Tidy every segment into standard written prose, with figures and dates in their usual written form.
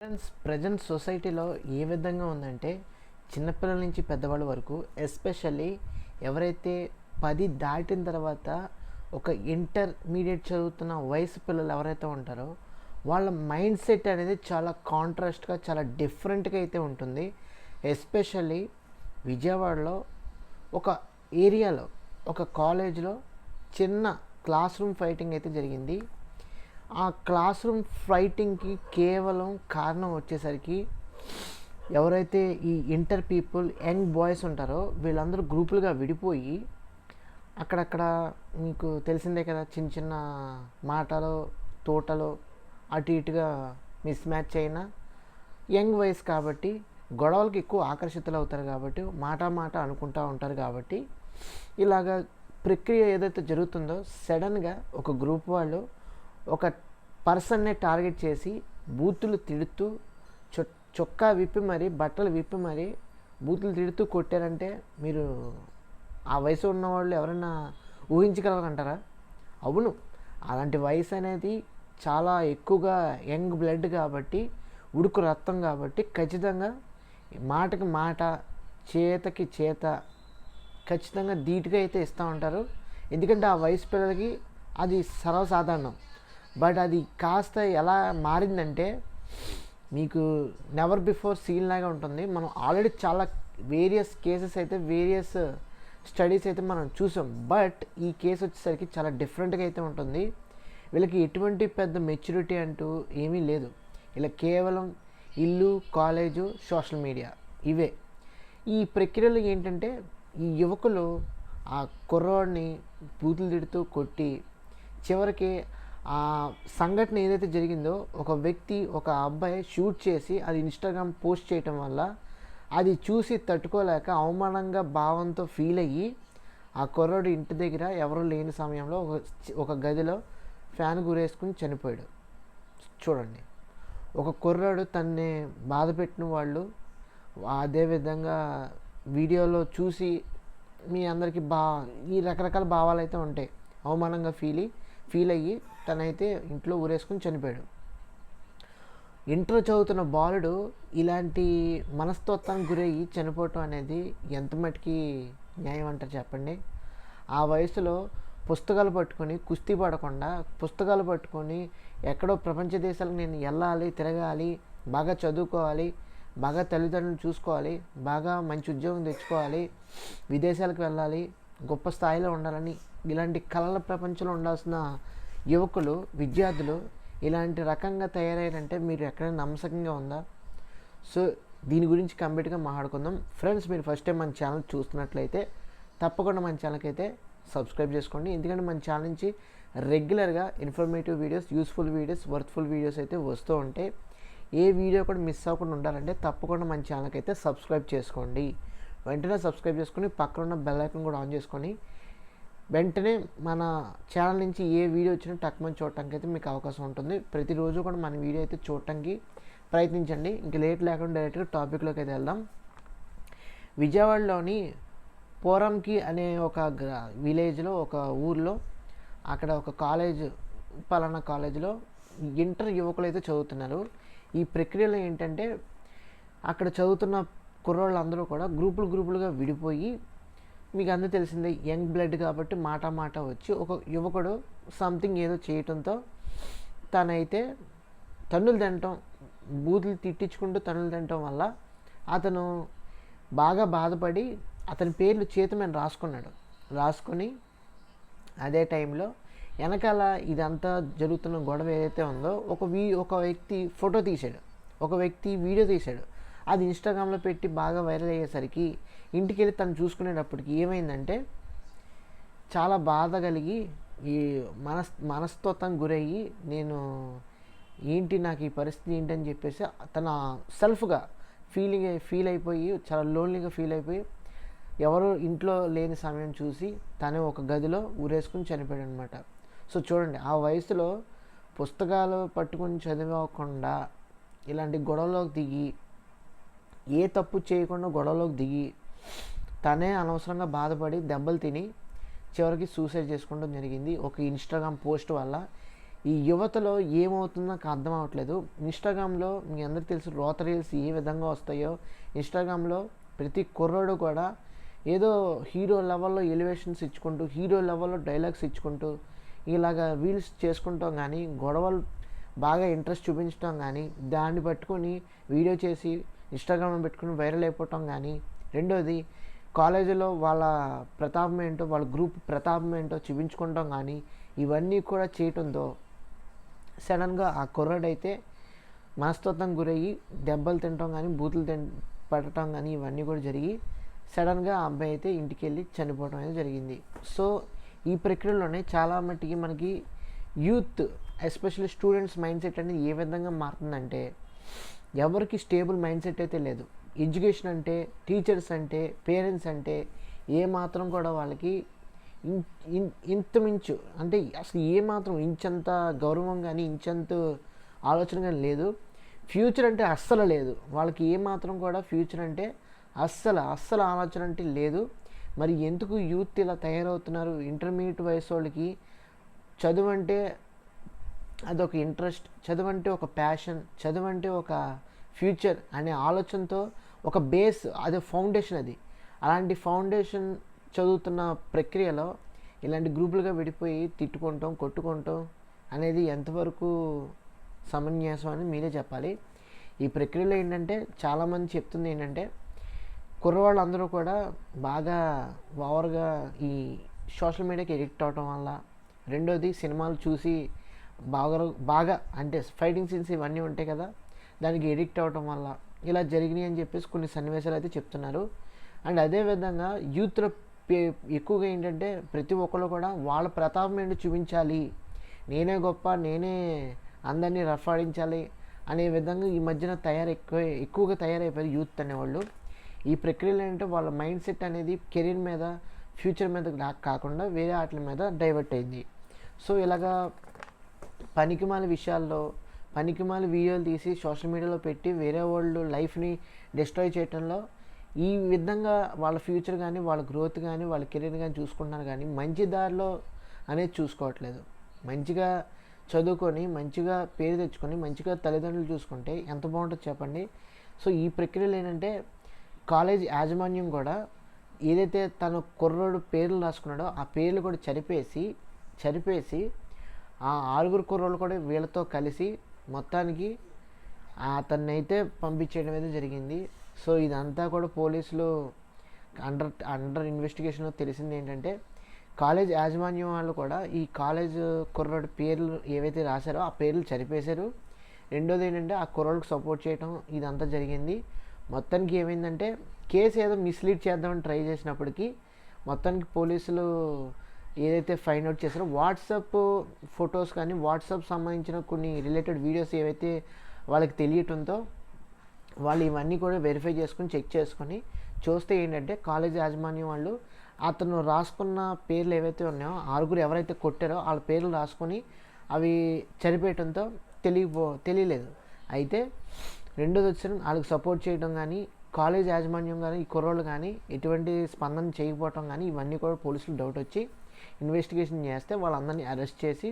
Friends, present సొసైటీలో ఏ విధంగా ఉందంటే చిన్నపిల్లల నుంచి పెద్దవాళ్ళ వరకు ఎస్పెషల్లీ ఎవరైతే 10 దాటిన తర్వాత ఒక ఇంటర్మీడియట్ చదువుతున్న వయసు పిల్లలు ఎవరైతే ఉంటారో వాళ్ళ మైండ్ సెట్ అనేది చాలా కాంట్రాస్ట్గా చాలా డిఫరెంట్గా అయితే ఉంటుంది. ఎస్పెషల్లీ విజయవాడలో ఒక ఏరియాలో ఒక కాలేజ్లో చిన్న క్లాస్ రూమ్ ఫైటింగ్ అయితే జరిగింది. ఆ క్లాస్ రూమ్ ఫైటింగ్కి కేవలం కారణం వచ్చేసరికి ఎవరైతే ఈ ఇంటర్ పీపుల్ యంగ్ బాయ్స్ ఉంటారో వీళ్ళందరూ గ్రూపులుగా విడిపోయి అక్కడక్కడ మీకు తెలిసిందే కదా, చిన్న చిన్న మాటలు తోటలో అటు ఇటుగా మిస్ మ్యాచ్ అయినా యంగ్ వయసు కాబట్టి గొడవలకు ఎక్కువ ఆకర్షితులు అవుతారు కాబట్టి మాట అనుకుంటూ ఉంటారు కాబట్టి ఇలాగా ప్రక్రియ ఏదైతే జరుగుతుందో సడన్గా ఒక గ్రూప్ వాళ్ళు ఒక పర్సన్నే టార్గెట్ చేసి బూతులు తిడుతూ చొక్కా విప్పి మరి బట్టలు విప్పి మరి బూతులు తిడుతూ కొట్టారంటే మీరు ఆ వయసు ఉన్నవాళ్ళు ఎవరైనా ఊహించగలరంటారా? అవును, అలాంటి వయసు అనేది చాలా ఎక్కువగా యంగ్ బ్లడ్ కాబట్టి, ఉడుకు రక్తం కాబట్టి ఖచ్చితంగా మాటకి మాట చేతకి చేత ఖచ్చితంగా ధీటుగా అయితే ఇస్తూ ఉంటారు. ఎందుకంటే ఆ వయసు పిల్లలకి అది సర్వసాధారణం. బట్ అది కాస్త ఎలా మారిందంటే మీకు నెవర్ బిఫోర్ సీన్ లాగా ఉంటుంది. మనం ఆల్రెడీ చాలా వేరియస్ కేసెస్ అయితే వేరియస్ స్టడీస్ అయితే మనం చూసాం. బట్ ఈ కేసు వచ్చేసరికి చాలా డిఫరెంట్గా అయితే ఉంటుంది. వీళ్ళకి ఎటువంటి పెద్ద మెచ్యూరిటీ అంటూ ఏమీ లేదు. ఇలా కేవలం ఇల్లు, కాలేజు, సోషల్ మీడియా ఇవే. ఈ ప్రక్రియలో ఏంటంటే ఈ యువకులు ఆ కుర్రోడిని బూతులు తిడుతూ కొట్టి చివరికి ఆ సంఘటన ఏదైతే జరిగిందో ఒక అబ్బాయి షూట్ చేసి అది ఇన్స్టాగ్రామ్ పోస్ట్ చేయటం వల్ల అది చూసి తట్టుకోలేక అవమానంగా భావంతో ఫీల్ అయ్యి ఆ కుర్రోడు ఇంటి దగ్గర ఎవరు లేని సమయంలో ఒక గదిలో ఫ్యాన్ గురేసుకుని చనిపోయాడు. చూడండి, ఒక కుర్రాడు తన్ని బాధ పెట్టిన వాళ్ళు అదేవిధంగా వీడియోలో చూసి మీ అందరికీ ఈ రకరకాల భావాలు అయితే ఉంటాయి. అవమానంగా ఫీల్ అయ్యి తనైతే ఇంట్లో ఊరేసుకుని చనిపోయాడు. ఇంటర్ చదువుతున్న బాలుడు ఇలాంటి మనస్తత్వానికి గురయ్యి చనిపోవటం అనేది ఎంత మటుకి న్యాయం అంటారు చెప్పండి? ఆ వయసులో పుస్తకాలు పట్టుకొని కుస్తీ పడకుండా పుస్తకాలు పట్టుకొని ఎక్కడో ప్రపంచ దేశాలకు నేను వెళ్ళాలి, తిరగాలి, బాగా చదువుకోవాలి, బాగా తల్లిదండ్రులను చూసుకోవాలి, బాగా మంచి ఉద్యోగం తెచ్చుకోవాలి, విదేశాలకు వెళ్ళాలి, గొప్ప స్థాయిలో ఉండాలని ఇలాంటి కళల ప్రపంచంలో ఉండాల్సిన యువకులు, విద్యార్థులు ఇలాంటి రకంగా తయారయ్యారంటే మీరు ఎక్కడైనా నమ్మకంగా ఉందా? సో దీని గురించి కంప్లీట్గా మాట్లాడుకుందాం. ఫ్రెండ్స్, మీరు ఫస్ట్ టైం మన ఛానల్ చూస్తున్నట్లయితే తప్పకుండా మన ఛానల్కి అయితే సబ్స్క్రైబ్ చేసుకోండి. ఎందుకంటే మన ఛానల్ నుంచి రెగ్యులర్గా informative videos, useful videos, worthful videos అయితే వస్తూ ఉంటాయి. ఏ వీడియో కూడా మిస్ అవ్వకుండా ఉండాలంటే తప్పకుండా మన ఛానల్కి అయితే సబ్స్క్రైబ్ చేసుకోండి. వెంటనే సబ్స్క్రైబ్ చేసుకొని పక్కన ఉన్న బెల్ ఐకాన్ కూడా ఆన్ చేసుకొని వెంటనే మన ఛానల్ నుంచి ఏ వీడియో వచ్చినా టక్మని చూడటానికి అయితే మీకు అవకాశం ఉంటుంది. ప్రతిరోజు కూడా మన వీడియో అయితే చూడటానికి ప్రయత్నించండి. ఇంక లేట్ లేకుండా డైరెక్ట్గా టాపిక్లోకి అయితే వెళ్దాం. విజయవాడలోని పోరంకి అనే ఒక విలేజ్లో ఒక ఊర్లో అక్కడ ఒక పలానా కాలేజీలో ఇంటర్ యువకులు అయితే చదువుతున్నారు. ఈ ప్రక్రియలో ఏంటంటే అక్కడ చదువుతున్న కుర్రోళ్ళందరూ కూడా గ్రూపులుగా విడిపోయి, మీకు అందరూ తెలిసిందే యంగ్ బ్లడ్ కాబట్టి మాట వచ్చి ఒక యువకుడు సంథింగ్ ఏదో చేయటంతో తనైతే తన్నులు తినటం, బూతులు తిట్టించుకుంటూ తన్నులు తినటం వల్ల అతను బాగా బాధపడి అతని పేర్లు చేతి మీద రాసుకొని అదే టైంలో వెనకాల ఇదంతా జరుగుతున్న గొడవ ఏదైతే ఉందో ఒక వ్యక్తి ఫోటో తీశాడు, ఒక వ్యక్తి వీడియో తీశాడు. అది ఇన్స్టాగ్రామ్లో పెట్టి బాగా వైరల్ అయ్యేసరికి ఇంటికి వెళ్ళి తను చూసుకునేటప్పటికి ఏమైందంటే చాలా బాధ కలిగి ఈ మనస్తత్వానికి గురయ్యి నాకు ఈ పరిస్థితి ఏంటని చెప్పేసి తన సెల్ఫ్గా ఫీల్ అయిపోయి చాలా లోన్లీగా ఫీల్ అయిపోయి ఎవరు ఇంట్లో లేని సమయం చూసి తను ఒక గదిలో ఊరేసుకుని చనిపోయాడు అనమాట. సో చూడండి, ఆ వయసులో పుస్తకాలు పట్టుకొని చదివకుండా ఇలాంటి గొడవలోకి దిగి ఏ తప్పు చేయకుండా గొడవలోకి దిగి తనే అనవసరంగా బాధపడి దెబ్బలు తిని చివరికి సూసైడ్ చేసుకోవడం జరిగింది ఒక ఇన్స్టాగ్రామ్ పోస్ట్ వల్ల. ఈ యువతలో ఏమవుతుందో నాకు అర్థం అవ్వట్లేదు. ఇన్స్టాగ్రామ్లో మీ అందరికీ తెలుసు రోత రీల్స్ ఏ విధంగా వస్తాయో. ఇన్స్టాగ్రామ్లో ప్రతి కుర్రోడు కూడా ఏదో హీరో లెవెల్లో ఎలివేషన్స్ ఇచ్చుకుంటూ, హీరో లెవెల్లో డైలాగ్స్ ఇచ్చుకుంటూ ఇలాగా రీల్స్ చేసుకుంటాం, కానీ గొడవలు బాగా ఇంట్రెస్ట్ చూపించడం కానీ, దాన్ని పట్టుకొని వీడియో చేసి ఇన్స్టాగ్రామ్లో పెట్టుకుని వైరల్ అయిపోవటం కానీ, రెండోది కాలేజీలో వాళ్ళ ప్రతాపం ఏంటో, వాళ్ళ గ్రూప్ ప్రతాపం ఏంటో చూపించుకుంటాం కానీ, ఇవన్నీ కూడా చేయటంతో సడన్గా ఆ కుర్రాడైతే మనస్తత్వం గురయ్యి దెబ్బలు తినటం కానీ, బూతులు పడటం కానీ ఇవన్నీ కూడా జరిగి సడన్గా ఆ అబ్బాయి అయితే ఇంటికి వెళ్ళి చనిపోవడం అనేది జరిగింది. సో ఈ ప్రక్రియలోనే చాలా మట్టికి మనకి youth especially students mind set అనేది ఏ విధంగా మారుతుందంటే, ఎవరికి స్టేబుల్ మైండ్ సెట్ అయితే లేదు. ఎడ్యుకేషన్ అంటే, టీచర్స్ అంటే, పేరెంట్స్ అంటే ఏమాత్రం కూడా వాళ్ళకి ఇంచుమించు అంటే అసలు ఏమాత్రం ఇంచంత గౌరవం కానీ, ఇంచంత ఆలోచన కానీ లేదు. ఫ్యూచర్ అంటే అస్సలు లేదు వాళ్ళకి. ఏమాత్రం కూడా ఫ్యూచర్ అంటే అస్సలు ఆలోచన అంటే లేదు. మరి ఎందుకు యూత్ ఇలా తయారవుతున్నారు? ఇంటర్మీడియట్ వయసు వాళ్ళకి చదువు అంటే అదొక ఇంట్రెస్ట్, చదువు అంటే ఒక ప్యాషన్, చదువు అంటే ఒక ఫ్యూచర్ అనే ఆలోచనతో ఒక బేస్, అదే ఫౌండేషన్ అది. అలాంటి ఫౌండేషన్ చదువుతున్న ప్రక్రియలో ఇలాంటి గ్రూపులుగా విడిపోయి తిట్టుకుంటాం, కొట్టుకుంటాం అనేది ఎంతవరకు సమంజసం అని మీరే చెప్పాలి. ఈ ప్రక్రియలో ఏంటంటే చాలామంది చెప్తుంది ఏంటంటే, కుర్రవాళ్ళందరూ కూడా బాగా ఓవర్గా ఈ సోషల్ మీడియాకి ఎడిక్ట్ అవటం వల్ల, రెండోది సినిమాలు చూసి బాగా అంటే ఫైటింగ్ సీన్స్ ఇవన్నీ ఉంటాయి కదా, దానికి ఎడిక్ట్ అవటం వల్ల ఇలా జరిగినాయి అని చెప్పేసి కొన్ని సన్నివేశాలు అయితే చెప్తున్నారు. అండ్ అదేవిధంగా యూత్లో ఎక్కువగా ఏంటంటే ప్రతి ఒక్కరు కూడా వాళ్ళ ప్రతాపం ఏంటో చూపించాలి, నేనే గొప్ప, నేనే అందరినీ రఫాడించాలి అనే విధంగా ఈ మధ్యన ఎక్కువగా తయారైపోయారు యూత్ అనేవాళ్ళు. ఈ ప్రక్రియలో ఏంటంటే వాళ్ళ మైండ్ సెట్ అనేది కెరీర్ మీద, ఫ్యూచర్ మీద కాకుండా వేరే వాటి మీద డైవర్ట్ అయింది. సో ఇలాగా పనికిమాల విషయాల్లో పనికిమాల వీడియోలు తీసి సోషల్ మీడియాలో పెట్టి వేరే వాళ్ళు లైఫ్ని డిస్ట్రాయ్ చేయడంలో ఈ విధంగా వాళ్ళ ఫ్యూచర్ కానీ, వాళ్ళ గ్రోత్ కానీ, వాళ్ళ కెరీర్ కానీ చూసుకుంటున్నారు, కానీ మంచి దారిలో అనేది చూసుకోవట్లేదు. మంచిగా చదువుకొని, మంచిగా పేరు తెచ్చుకొని, మంచిగా తల్లిదండ్రులు చూసుకుంటే ఎంత బాగుంటుందో చెప్పండి. సో ఈ ప్రక్రియలో ఏంటంటే కాలేజ్ యాజమాన్యం కూడా ఏదైతే తన కుర్రోడు పేర్లు రాసుకున్నాడో ఆ పేర్లు కూడా చరిపేసి ఆ 6 కుర్రోళ్ళు కూడా వీళ్ళతో కలిసి మొత్తానికి అతన్ని అయితే పంపించేయడం అయితే జరిగింది. సో ఇదంతా కూడా పోలీసులు అండర్ ఇన్వెస్టిగేషన్లో తెలిసింది ఏంటంటే, కాలేజ్ యాజమాన్యం వాళ్ళు కూడా ఈ కాలేజ్ కుర్రోడి పేర్లు ఏవైతే రాశారో ఆ పేర్లు చరిపేశారు. రెండోది ఏంటంటే ఆ కుర్రోడికి సపోర్ట్ చేయడం ఇదంతా జరిగింది. మొత్తానికి ఏమైందంటే కేసు ఏదో మిస్లీడ్ చేద్దామని ట్రై చేసినప్పటికీ మొత్తానికి పోలీసులు ఏదైతే ఫైండ్ అవుట్ చేశారో వాట్సాప్ ఫొటోస్ కానీ, వాట్సాప్ సంబంధించిన కొన్ని రిలేటెడ్ వీడియోస్ ఏవైతే వాళ్ళకి తెలియటంతో వాళ్ళు ఇవన్నీ కూడా వెరిఫై చేసుకుని, చెక్ చేసుకొని చూస్తే ఏంటంటే కాలేజ్ యాజమాన్యం వాళ్ళు అతను రాసుకున్న పేర్లు ఏవైతే ఉన్నాయో 6 ఎవరైతే కొట్టారో వాళ్ళ పేర్లు రాసుకొని అవి చనిపోయటంతో తెలియలేదు. అయితే రెండోది వచ్చిన వాళ్ళకి సపోర్ట్ చేయడం కానీ, కాలేజ్ యాజమాన్యం కానీ, ఈ కుర్రోళ్ళు కానీ ఎటువంటి స్పందన చేయకపోవటం కానీ ఇవన్నీ కూడా పోలీసులు డౌట్ వచ్చి ఇన్వెస్టిగేషన్ చేస్తే వాళ్ళందరినీ అరెస్ట్ చేసి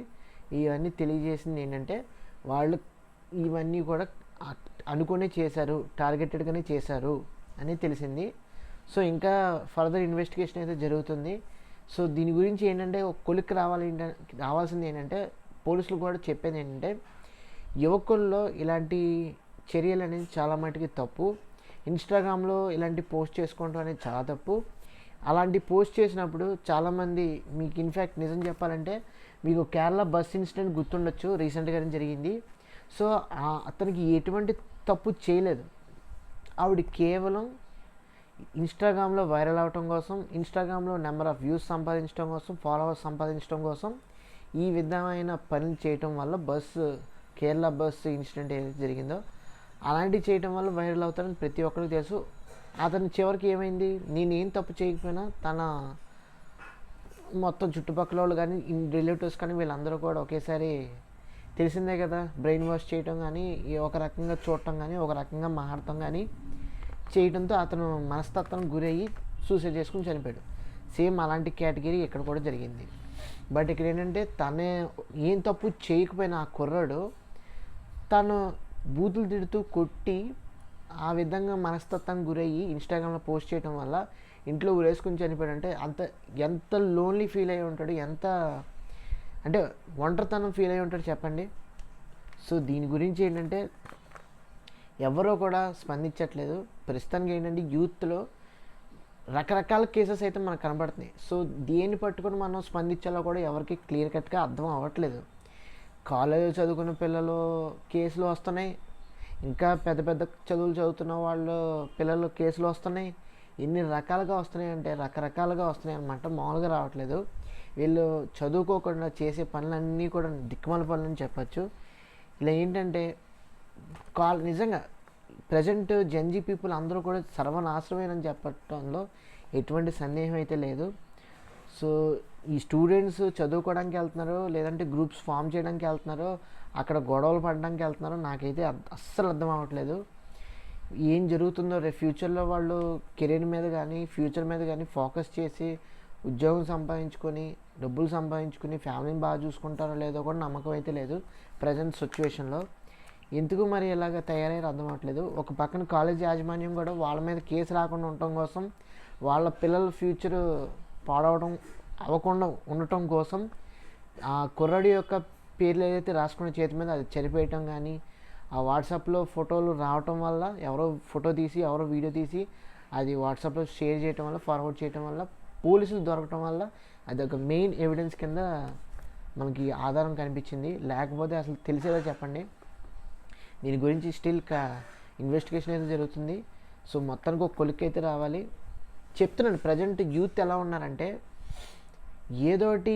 ఇవన్నీ తెలియజేసింది ఏంటంటే వాళ్ళు ఇవన్నీ కూడా అనుకునే చేశారు, టార్గెటెడ్గానే చేశారు అని తెలిసింది. సో ఇంకా ఫర్దర్ ఇన్వెస్టిగేషన్ అయితే జరుగుతుంది. సో దీని గురించి ఏంటంటే ఒక కొలిక్కి రావాల్సింది ఏంటంటే పోలీసులు కూడా చెప్పేది ఏంటంటే యువకుల్లో ఇలాంటి చర్యలు అనేది చాలా మటుకి తప్పు. ఇన్స్టాగ్రామ్లో ఇలాంటి పోస్ట్ చేసుకోవడం అనేది చాలా తప్పు. అలాంటి పోస్ట్ చేసినప్పుడు చాలామంది మీకు ఇన్ఫ్యాక్ట్ నిజం చెప్పాలంటే మీకు కేరళ బస్ ఇన్సిడెంట్ గుర్తుండొచ్చు, రీసెంట్గానే జరిగింది. సో అతనికి ఎటువంటి తప్పు చేయలేదు. ఆవిడ కేవలం ఇన్స్టాగ్రామ్లో వైరల్ అవ్వటం కోసం, ఇన్స్టాగ్రామ్లో నెంబర్ ఆఫ్ వ్యూస్ సంపాదించడం కోసం, ఫాలోవర్స్ సంపాదించడం కోసం ఈ విధమైన పనులు చేయటం వల్ల కేరళ బస్ ఇన్సిడెంట్ ఏదైతే జరిగిందో అలాంటివి చేయటం వల్ల వైరల్ అవుతారని ప్రతి ఒక్కరికి తెలుసు. అతని చివరికి ఏమైంది, నేనేం తప్పు చేయకపోయినా తన మొత్తం చుట్టుపక్కల వాళ్ళు కానీ, రిలేటివ్స్ కానీ వీళ్ళందరూ కూడా ఒకేసారి తెలిసిందే కదా బ్రెయిన్ వాష్ చేయటం కానీ, ఒక రకంగా చూడటం కానీ, ఒక రకంగా మారటం కానీ చేయడంతో అతను మనస్తత్వానికి గురయ్యి సూసైడ్ చేసుకుని చనిపోయాడు. సేమ్ అలాంటి కేటగిరీ ఇక్కడ కూడా జరిగింది. బట్ ఇక్కడ ఏంటంటే తనే ఏం తప్పు చేయకపోయినా ఆ కుర్రాడు తను బూతులు తిడుతూ కొట్టి ఆ విధంగా మనస్తత్వానికి గురయ్యి ఇన్స్టాగ్రామ్లో పోస్ట్ చేయడం వల్ల ఇంట్లో ఉరేసుకుని చనిపోయాడంటే ఎంత లోన్లీ ఫీల్ అయ్యి ఉంటాడు, ఎంత అంటే ఒంటరితనం ఫీల్ అయ్యి ఉంటాడు చెప్పండి. సో దీని గురించి ఏంటంటే ఎవరో కూడా స్పందించట్లేదు. ప్రస్తుతానికి ఏంటంటే యూత్లో రకరకాల కేసెస్ అయితే మనకు కనబడుతున్నాయి. సో దేన్ని పట్టుకొని మనం స్పందించాలో కూడా ఎవరికి క్లియర్ కట్గా అర్థం అవ్వట్లేదు. కాలేజీలో చదువుకున్న పిల్లలు కేసులు వస్తున్నాయి, ఇంకా పెద్ద పెద్ద చదువులు చదువుతున్న వాళ్ళు పిల్లలు కేసులు వస్తున్నాయి. ఎన్ని రకాలుగా వస్తున్నాయి అంటే రకరకాలుగా వస్తున్నాయి అన్నమాట, మామూలుగా రావట్లేదు. వీళ్ళు చదువుకోకుండా చేసే పనులన్నీ కూడా దిక్కుమాల పనులని చెప్పచ్చు. ఇలా ఏంటంటే నిజంగా ప్రజెంట్ జెన్జీ పీపుల్ అందరూ కూడా సర్వనాశనమేనని చెప్పడంలో ఎటువంటి సందేహం అయితే లేదు. సో ఈ స్టూడెంట్స్ చదువుకోవడానికి వెళ్తున్నారో లేదంటే గ్రూప్స్ ఫామ్ చేయడానికి వెళ్తున్నారో అక్కడ గొడవలు పడడానికి వెళ్తున్నారో నాకైతే అస్సలు అర్థం అవ్వట్లేదు. ఏం జరుగుతుందో రేపు ఫ్యూచర్లో వాళ్ళు కెరీర్ మీద కానీ ఫ్యూచర్ మీద కానీ ఫోకస్ చేసి ఉద్యోగం సంపాదించుకొని డబ్బులు సంపాదించుకొని ఫ్యామిలీని బాగా చూసుకుంటారో లేదో కూడా నమ్మకం అయితే లేదు ప్రజెంట్ సిచ్యువేషన్లో. ఎందుకు మరి ఇలాగ తయారయ్యారు అర్థం అవ్వట్లేదు. ఒక పక్కన కాలేజ్ యాజమాన్యం కూడా వాళ్ళ మీద కేసు రాకుండా ఉండటం కోసం, వాళ్ళ పిల్లల ఫ్యూచర్ అవ్వకుండా ఉండటం కోసం ఆ కుర్రాడి యొక్క పేర్లు ఏదైతే రాసుకున్న చేతి మీద అది చనిపోయటం కానీ, ఆ వాట్సాప్లో ఫోటోలు రావటం వల్ల ఎవరో ఫోటో తీసి ఎవరో వీడియో తీసి అది వాట్సాప్లో షేర్ చేయటం వల్ల ఫార్వర్డ్ చేయటం వల్ల పోలీసులు దొరకటం వల్ల అది ఒక మెయిన్ ఎవిడెన్స్ కింద మనకి ఆధారం కనిపించింది. లేకపోతే అసలు తెలిసేదా చెప్పండి. దీని గురించి స్టిల్ ఇన్వెస్టిగేషన్ అయితే జరుగుతుంది. సో మొత్తానికి ఒక కొలిక్ అయితే రావాలి. చెప్తున్నాను ప్రజెంట్ యూత్ ఎలా ఉన్నారంటే ఏదోటి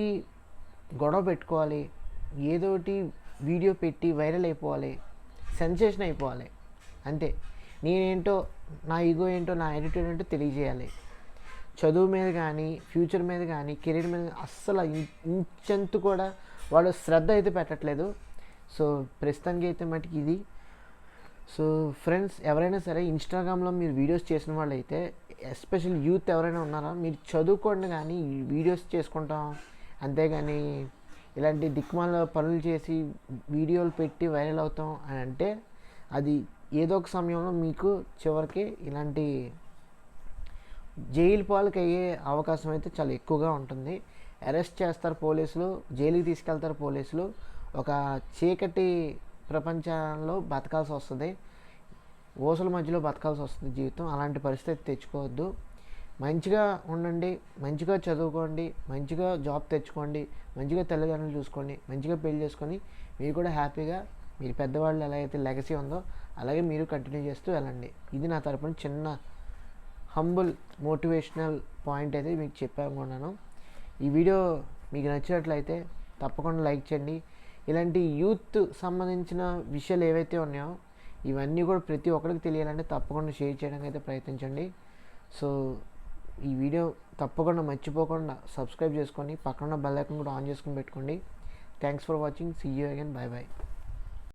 గొడవ పెట్టుకోవాలి, ఏదోటి వీడియో పెట్టి వైరల్ అయిపోవాలి, సెన్సేషన్ అయిపోవాలి అంతే. నేనేంటో నా ఈగో ఏంటో నా యాటిట్యూడ్ ఏంటో తెలియజేయాలి. చదువు మీద కానీ ఫ్యూచర్ మీద కానీ కెరీర్ మీద అస్సలు ఇంచెంతు కూడా వాళ్ళు శ్రద్ధ అయితే పెట్టట్లేదు. సో ప్రస్తుతానికి అయితే మటుకు ఇది. సో ఫ్రెండ్స్, ఎవరైనా సరే ఇన్స్టాగ్రామ్లో మీరు వీడియోస్ చేసిన వాళ్ళు అయితే ఎస్పెషల్ యూత్ ఎవరైనా ఉన్నారా, మీరు చదువుకోండి కానీ వీడియోస్ చేసుకుంటాం అంతేగాని ఇలాంటి దిక్మాల పనులు చేసి వీడియోలు పెట్టి వైరల్ అవుతాం అని అంటే అది ఏదో ఒక సమయంలో మీకు చివరికి ఇలాంటి జైలు పాలకి అయ్యే అవకాశం అయితే చాలా ఎక్కువగా ఉంటుంది. అరెస్ట్ చేస్తారు పోలీసులు, జైలుకి తీసుకెళ్తారు పోలీసులు, ఒక చీకటి ప్రపంచంలో బతకాల్సి వస్తుంది, ఓసల మధ్యలో బతకాల్సి వస్తుంది జీవితం. అలాంటి పరిస్థితి తెచ్చుకోవద్దు. మంచిగా ఉండండి, మంచిగా చదువుకోండి, మంచిగా జాబ్ తెచ్చుకోండి, మంచిగా తల్లిదండ్రులు చూసుకోండి, మంచిగా పెళ్లి చేసుకొని మీరు కూడా హ్యాపీగా మీరు పెద్దవాళ్ళు ఎలా అయితే లెగసీ ఉందో అలాగే మీరు కంటిన్యూ చేస్తూ వెళ్ళండి. ఇది నా తరపున చిన్న హంబుల్ మోటివేషనల్ పాయింట్ అయితే మీకు చెప్పాలనుకున్నాను. ఈ వీడియో మీకు నచ్చినట్లయితే తప్పకుండా లైక్ చేయండి. ఇలాంటి యూత్ సంబంధించిన విషయాలు ఏవైతే ఉన్నాయో ఇవన్నీ కూడా ప్రతి ఒక్కరికి తెలియాలంటే తప్పకుండా షేర్ చేయడానికి అయితే ప్రయత్నించండి. సో ఈ వీడియో తప్పకుండా మర్చిపోకుండా సబ్స్క్రైబ్ చేసుకొని పక్కన బెల్ ఐకాన్ కూడా ఆన్ చేసుకొని పెట్టుకోండి. Thanks for watching. See you again. Bye by.